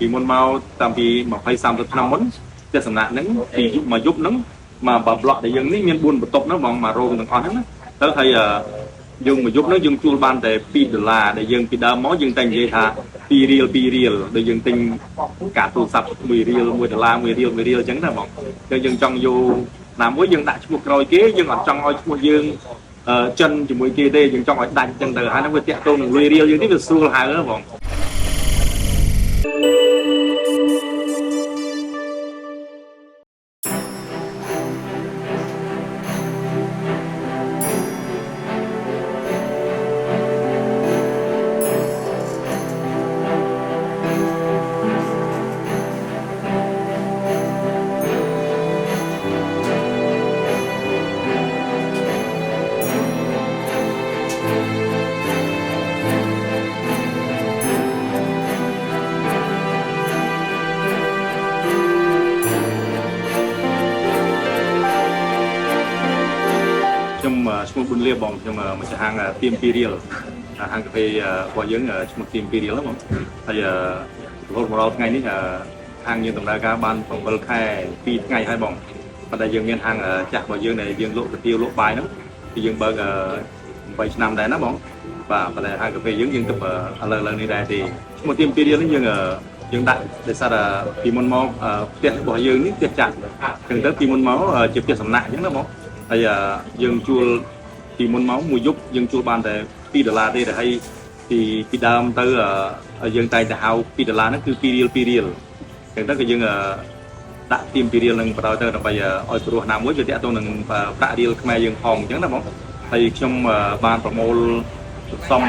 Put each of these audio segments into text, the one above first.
ពីមុនមកតាំងពី20-30ឆ្នាំមុនផ្ទះសំណាក់ហ្នឹងពីយុគមកយុគហ្នឹងមកបើប្លុកដែលយើងនេះមាន4បន្ទប់ហ្នឹងបងមករោងទាំងអស់ហ្នឹងណាទៅហើយយើងមកយុគហ្នឹងយើងជួលបានតែ$2ដែលយើងពីដើមមកយើងតែនិយាយថា2រៀលដូចយើងទិញកាតទូរស័ព្ទ1រៀល$1 1រៀលអញ្ចឹងណាបងគឺយើងចង់យកណាមួយយើងដាក់ឈ្មោះក្រោយគេយើងអត់ចង់ឲ្យឈ្មោះយើងចិនជាមួយគេទេយើងចង់ឲ្យដាច់អញ្ចឹងទៅហើយហ្នឹងវាតាក់ទងនឹងលុយរៀលយើងនេះវាស្រួលហៅហ្នឹងបងឈ្មោះប៊ុនលាបងខ្ញុំមកចាហាងទៀម2រៀលហាងកាហ្វេរបស់យើងឈ្មោះទៀម2រៀលបងហើយរហូតមកដល់ថ្ងៃនេះហាងយើងដំណើរការបាន7ខែ2ថ្ងៃហើយបងប៉ុន្តែយើងមានហាងចាស់របស់យើងដែលយើងលក់កាទៀវលក់បាយហ្នឹងគឺយើងបើក8ឆ្នាំដែរណាបងបាទប៉ុន្តែហាងកាហ្វេយើងទៅឥឡូវនេះដែរទេឈ្មោះទៀម2រៀលនេះយើងដាក់ដោយសារពីមុនមកផ្ទះរបស់យើងនេះផ្ទះចាស់អញ្ចឹងទៅពីមុនមកជាផ្ទះសំណាក់អញ្ចឹងណាបងហើយយើងជួលពីមុនមកមួយយប់យើងជួលបានតែ$2ទេហើយពីដើមទៅយើងតែងតែហៅ$2ហ្នឹងគឺ2រៀលអញ្ចឹងទៅក៏យើងដាក់ទៀម2រៀលនឹងបដ ாய் ទៅដើម្បីឲ្យព្រោះណាមួយវាតាក់ទងនឹងប្រាក់រៀលខ្មែរយើងផងអញ្ចឹងណាបងហើយខ្ញុំបានប្រមូលសំ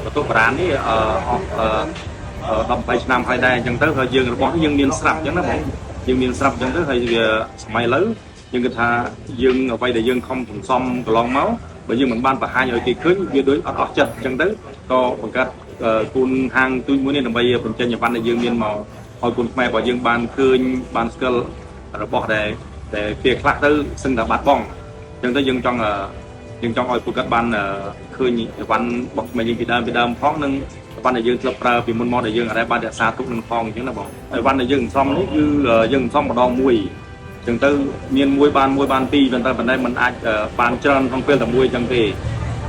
បន្ទប់បារាណនេះ18ឆ្នាំហើយដែរអញ្ចឹងទៅហើយយើងរបស់យើងមានស្រាប់អញ្ចឹងណាបងយើងមានស្រាប់អញ្ចឹងទៅហើយវាសម័យឥឡូវយើងគិតថាយើងអ្វីដែលយើងខំសន្សំកន្លងមកបើយើងមិនបានបង្ហាញឲ្យគេឃើញវាដូចអត់អស់ចិត្តអញ្ចឹងទៅក៏បង្កើតគូនហាងទូចមួយនេះដើម្បីបញ្ចេញអីវ៉ាន់ដែលយើងមានមកឲ្យគុណខ្មែររបស់យើងបានឃើញបានស្គាល់របស់ដែលពេលខ្លះទៅសឹងតែបាត់បង់អញ្ចឹងទៅយើងចង់ឲ្យពួកគាត់បានឃើញអីវ៉ាន់របស់ខ្មែរយើងពីដើមផងនិងអីវ៉ាន់ដែលយើងធ្លាប់ប្រើពីមុនមកដែលយើងអាចបានរក្សាទុកនឹងផងអញ្ចឹងណាបងអីវ៉ាន់ដែលយើងសន្សំនេះគឺយើងសន្សំម្ដងមួយអញ្ចឹងទៅមានមួយបានពីរប៉ុន្តែมันអាចបានច្រើនក្នុងពេលតែមួយអញ្ចឹងទេ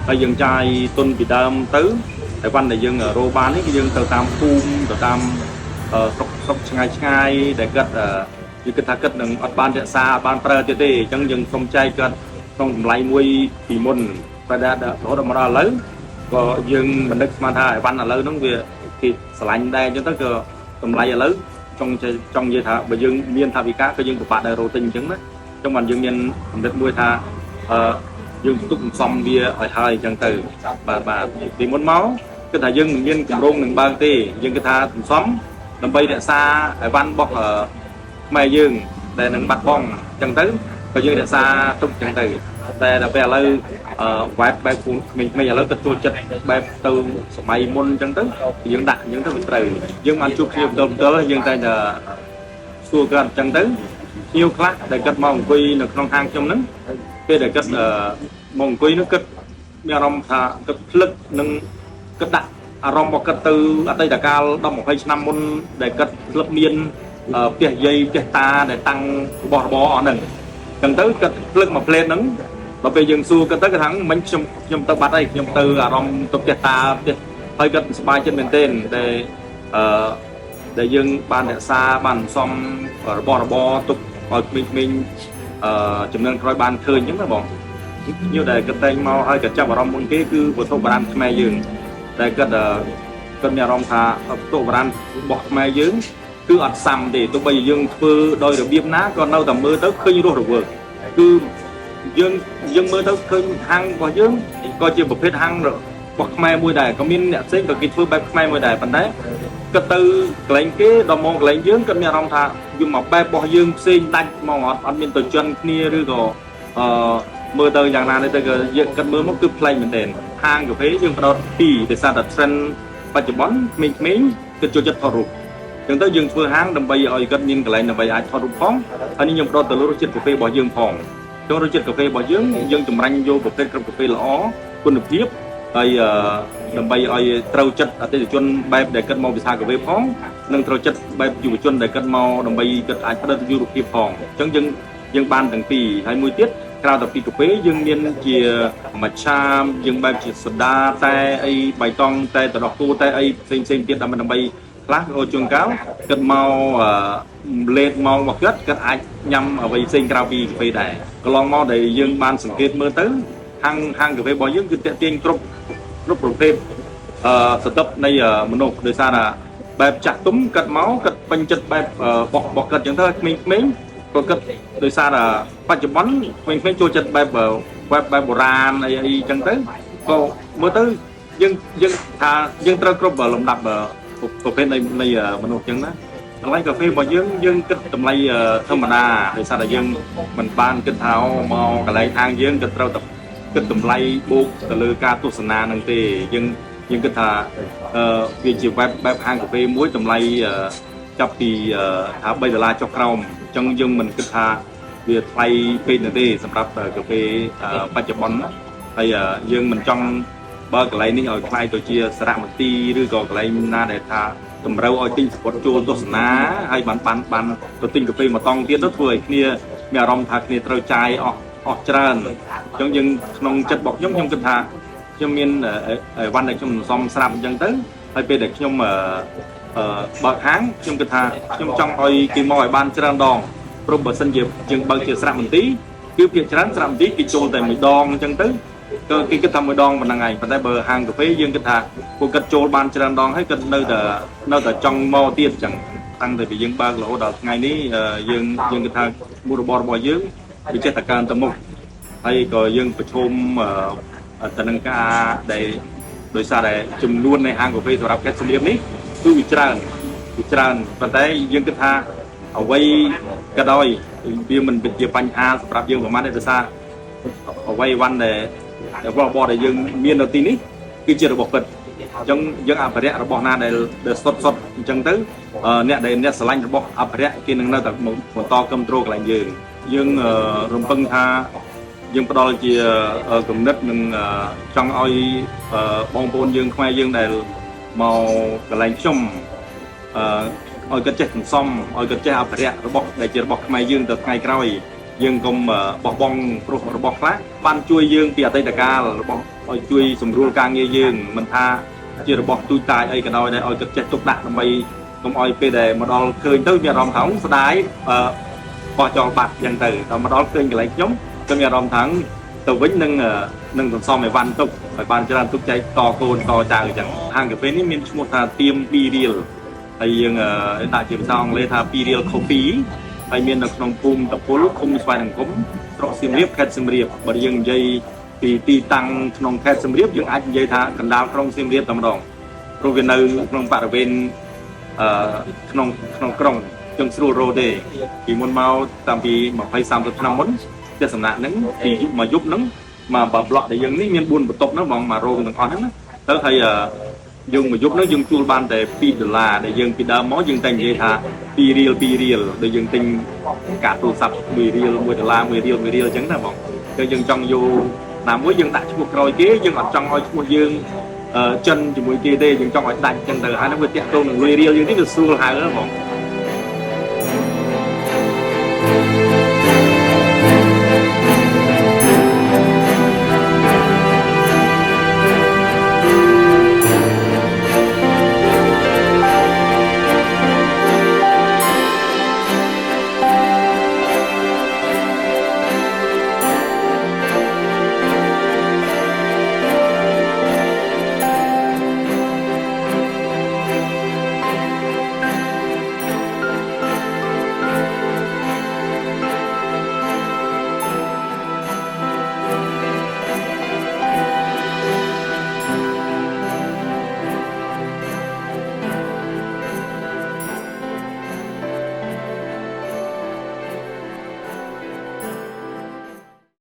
ហើយយើងចាយទុនពីដើមទៅហើយវ៉ាន់ដែលយើងរកបាននេះគឺយើងទៅតាមភូមិទៅតាមស្រុកឆ្ងាយដែលគាត់យើងគិតថាគាត់នឹងអត់បានរក្សាបានប្រើទៀតទេអញ្ចឹងយើងសុំចែកគាត់ក្នុងតម្លៃមួយពីមុនតែរហូតមកដល់ឥឡូវក៏យើងមិននឹកស្មានថាវ៉ាន់ឥឡូវហ្នឹងវាគេឆ្លាញ់ដែរអញ្ចឹងទៅក៏តម្លៃឥឡូវចង់និយាយថាបើយើងមានថាវិការក៏យើងពិបាកដែររកទិញអញ្ចឹងណាអញ្ចឹងបានយើងមានកំណត់មួយថាយើងទុកសំវាឲ្យហើយអញ្ចឹងទៅបាទពីមុនមកគឺថាយើងមិនមានគម្រោងនឹងបើកទេយើងគិតថាសំដើម្បីរក្សាអីវ៉ាន់របស់ខ្មែរយើងដែលនឹងបាត់បង់អញ្ចឹងទៅក៏យើងរក្សាទុកអញ្ចឹងទៅតែដល់ពេលឥឡូវបែបគូក្មេងៗឥឡូវទៅចូលចិត្តបែបទៅសម័យមុនអញ្ចឹងទៅយើងដាក់អញ្ចឹងទៅវាត្រូវយើងបានជួបគ្នាផ្ទាល់យើងតែសួរគាត់អញ្ចឹងទៅភ្ញៀវខ្លះដែលគាត់មកអង្គុយនៅក្នុងហាងខ្ញុំហ្នឹងពេលដែលគាត់មកអង្គុយនោះគាត់មានអារម្មណ៍ថាគាត់ភ្លឹកនឹងគាត់ដាក់អារម្មណ៍របស់គាត់ទៅអតីតកាល10-20ឆ្នាំមុនដែលគាត់ធ្លាប់មានផ្ទះយាយផ្ទះតាដែលតាំងរបស់របរអស់ហ្នឹងអញ្ចឹងទៅគាត់ភ្លឹកមកផ្លេតហ្នឹងដល់ពេលយើងសួរគាត់ទៅគាត់ថាមិញខ្ញុំទៅបាត់ហើយខ្ញុំទៅអារម្មណ៍ទៅផ្ទះតាផ្ទះហើយគាត់សប្បាយចិត្តមែនទែនដែលយើងបានរក្សាបានសំរបស់របរទុកឲ្យក្មេងៗចំនួនក្រោយបានឃើញអញ្ចឹងណាបងញៀវដែលគាត់តែងមកហើយគាត់ចាប់អារម្មណ៍មុនគេគឺវត្ថុបុរាណខ្មែរយើងតែគាត់មានអារម្មណ៍ថាវត្ថុបុរាណរបស់ខ្មែរយើងគឺអត់សាំទេទោះបីយើងធ្វើដោយរបៀបណាក៏នៅតែមើលទៅឃើញរស់រវើកគឺយើងមើលទៅឃើញហាងរបស់យើងក៏ជាប្រភេទហាងរបស់ខ្មែរមួយដែរក៏មានអ្នកផ្សេងក៏គេធ្វើបែបខ្មែរមួយដែរប៉ុន្តែគាត់ទៅកន្លែងគេដល់មកកន្លែងយើងគាត់មានអារម្មណ៍ថាវាមកបែបរបស់យើងផ្សេងដាច់មកអត់មានទៅជន់គ្នាឬក៏មើលទៅយ៉ាងណាទៅក៏យើងគាត់មើលមកគឺប្លែកមែនទែនហាងកាហ្វេយើងផ្ដោតពីដោយសារតែ trend បច្ចុប្បន្នក្មេងៗគាត់ចូលចិត្តថតរូបអញ្ចឹងទៅយើងធ្វើហាងដើម្បីឲ្យគាត់មានកន្លែងដើម្បីអាចថតរូបផងហើយនេះខ្ញុំផ្ដោតទៅលើរសជាតិកាហ្វេរបស់យើងផងចូលរសជាតិកាហ្វេរបស់យើងចម្រាញ់យកប្រភេទក្របកាហ្វេល្អគុណភាពហើយ ដើម្បីឲ្យត្រូវចិត្តអតិថិជនបែបដែលគិតមកវិសាកាហ្វេផងនិងត្រូវចិត្តបែបយុវជនដែលគិតមកដើម្បីគិតអាចផ្ដល់យុវភាពផងអញ្ចឹងយើងបានទាំងពីរហើយមួយទៀតក្រៅតែពីកាហ្វេយើងមានជាមច្ឆាមយើងបែបជាសូដាតែអីបៃតងតែតដោះគោតែអីផ្សេងទៀតដើម្បីខ្លះអូជួនកាលគិតមកលេតមកមកគិតអាចញ៉ាំអ្វីផ្សេងក្រៅពីកាហ្វេដែរកន្លងមកដែលយើងបានសង្កេតមើលទៅហាងកាហ្វេរបស់យើងគឺតាក់ទាញគ្រប់ប្រភេទសន្តិភាពនៃមនុស្សដោយសារថាបែបចាស់ទុំគិតមកគិតពេញចិត្តបែបបោះគិតអញ្ចឹងទៅក្មេងៗក៏គិតដោយសារថាបច្ចុប្បន្នក្មេងៗចូលចិត្តបែបបុរាណអីអញ្ចឹងទៅក៏មើលទៅយើងថាយើងត្រូវគ្រប់លំដាប់ប្រភេទនៃមនុស្សអញ្ចឹងណាតម្លៃកាហ្វេរបស់យើងគិតតម្លៃធម្មតាដោយសារតែយើងមិនបានគិតថាមកកន្លែងហាងយើងក៏ត្រូវតែគិតតម្លៃបូកទៅលើការទស្សនានឹងទេយើងគិតថាវាជាបែបហាងកាហ្វេមួយតម្លៃចាប់ពីថា$3ចុះក្រោមអញ្ចឹងយើងមិនគិតថាវាថ្លៃពេកនោះទេសម្រាប់កាហ្វេបច្ចុប្បន្នហើយយើងមិនចង់បើកន្លែងនេះឲ្យខ្លាយទៅជាសារមន្ទីរឬក៏កន្លែងណាដែលថាតម្រូវឲ្យទិញសពុតចូលទស្សនាហើយបានទៅទិញកាហ្វេមួយតង់ទៀតទៅធ្វើឲ្យគ្នាមានអារម្មណ៍ថាគ្នាត្រូវចាយអស់ច្រើនអញ្ចឹងយើងក្នុងចិត្តរបស់ខ្ញុំគិតថាខ្ញុំមានអីវ៉ាន់ដែលខ្ញុំសំស្រាប់អញ្ចឹងទៅហើយពេលដែលខ្ញុំបើកហាងខ្ញុំគិតថាខ្ញុំចង់ឲ្យគេមកឲ្យបានច្រើនដងព្រោះបើសិនជាយើងបើកជាសារមន្ទីរគឺភាគច្រើនសារមន្ទីរគេចូលតែមួយដងអញ្ចឹងទៅក៏គេគិតថាមួយដងប៉ុណ្ណឹងឯងប៉ុន្តែបើហាងកាហ្វេយើងគិតថាពួកគាត់ចូលបានច្រើនដងហើយគាត់នៅតែចង់មកទៀតអញ្ចឹងតាំងតែពីយើងបើករហូតដល់ថ្ងៃនេះយើងគិតថាមុខរបររបស់យើងវាចេះតែកើនទៅមុខហើយក៏យើងប្រឈមទៅនឹងការដែលដោយសារតែចំនួននៃហាងកាហ្វេសម្រាប់ខេត្តសៀមរាបនេះគឺវាច្រើនប៉ុន្តែយើងគិតថាអ្វីក៏ដោយវាមិនជាបញ្ហាសម្រាប់យើងប្រហែលទេដោយសារអ្វីវ៉ាន់ដែលរបស់ដែលយើងមាននៅទីនេះគឺជារបស់ពិតអញ្ចឹងយើងអភិរក្សរបស់ណាដែលសុទ្ធអញ្ចឹងទៅអ្នកស្រឡាញ់របស់អភិរក្សគេនឹងនៅតែបន្តគ្រប់គ្រងកន្លែងយើងរំពឹងថាយើងផ្ដល់ជាគំនិតនិងចង់ឲ្យបងប្អូនយើងខ្មែរយើងដែលមកកន្លែងខ្ញុំឲ្យគាត់ចេះសន្សំឲ្យគាត់ចេះអភិរក្សរបស់ដែលជារបស់ខ្មែរយើងទៅថ្ងៃក្រោយយើងកុំបោះបង់ព្រោះរបស់ខ្លះបានជួយយើងពីអតីតកាលរបស់ឲ្យជួយសម្រួលការងារយើងមិនថាជារបស់ទូចតាចអីក៏ដោយដែលឲ្យគាត់ចេះទុកដាក់ដើម្បីកុំឲ្យពេលដែលមកដល់ឃើញទៅមានអារម្មណ៍ថាស្ដាយបោះចោលបាត់អញ្ចឹងទៅដល់មកដល់ឃើញកន្លែងខ្ញុំក៏មានអារម្មណ៍ថាទៅវិញនឹងសន្សំឲ្យវ៉ាន់ទុកឲ្យបានច្រើនទុកចែកតកូនតចៅអញ្ចឹងហាងកាហ្វេនេះមានឈ្មោះថាទៀម2រៀលហើយយើងដាក់ជាភាសាអង់គ្លេសថា2រៀល coffee ហើយមាននៅក្នុងភូមិតពុលឃុំស្វាយអង្គមស្រុកសៀមរាបខេត្តសៀមរាបបើយើងនិយាយពីទីតាំងក្នុងខេត្តសៀមរាបយើងអាចនិយាយថាកណ្ដាលក្រុងសៀមរាបតែម្ដងព្រោះវានៅក្នុងបរិវេណក្នុងក្រុងចឹងស្រួលរកទេពីមុនមកតាំងពី20-30ឆ្នាំមុនផ្ទះសំណាក់ហ្នឹងពីមួយយប់ហ្នឹងមកប្លុកដែលយើងនេះមាន4បន្ទប់ហ្នឹងបងមករោងទាំងអស់ហ្នឹងណាទៅហើយយើងមួយយប់ហ្នឹងយើងជួលបានតែ$2ដែលយើងពីដើមមកយើងតែនិយាយថា2រៀលដែលយើងទិញកាតទូរស័ព្ទ1រៀល$1 1រៀលអញ្ចឹងណាបងគឺយើងចង់យកណាមួយយើងដាក់ឈ្មោះក្រោយគេយើងអត់ចង់ឲ្យឈ្មោះយើងចិនជាមួយគេទេយើងចង់ឲ្យដាច់អញ្ចឹងទៅហើយហ្នឹងវាតាក់ទងនឹងលុយរៀលយើងនេះវាស្រួលហៅហ្នឹងបង